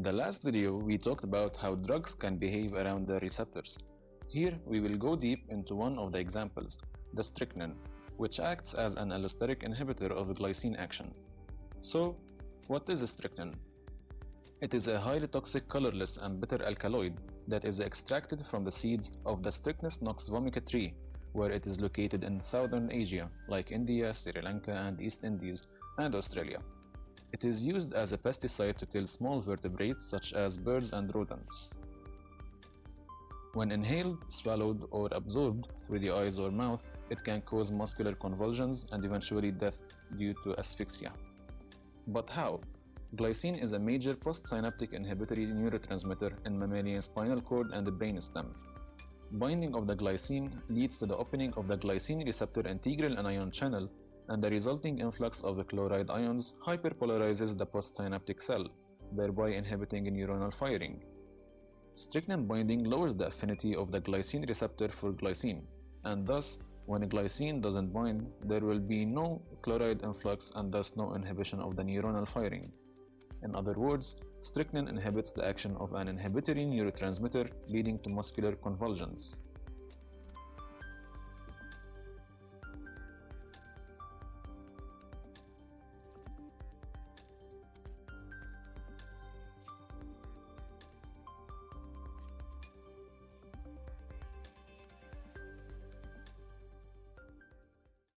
In the last video, we talked about how drugs can behave around the receptors. Here, we will go deep into one of the examples, the strycnin, which acts as an allosteric inhibitor of glycine action. So, what is strycnin? It is a highly toxic colorless and bitter alkaloid that is extracted from the seeds of the Strychnus nox vomica tree, where it is located in southern Asia, like India, Sri Lanka, and East Indies, and Australia. It is used as a pesticide to kill small vertebrates such as birds and rodents. When inhaled, swallowed, or absorbed through the eyes or mouth, it can cause muscular convulsions and eventually death due to asphyxia. But how? Glycine is a major postsynaptic inhibitory neurotransmitter in mammalian spinal cord and the brainstem. Binding of the glycine leads to the opening of the glycine receptor integral anion channel, and the resulting influx of the chloride ions hyperpolarizes the postsynaptic cell, thereby inhibiting neuronal firing. Strycnin binding lowers the affinity of the glycine receptor for glycine, and thus, when glycine doesn't bind, there will be no chloride influx and thus no inhibition of the neuronal firing. In other words, strycnin inhibits the action of an inhibitory neurotransmitter, leading to muscular convulsions.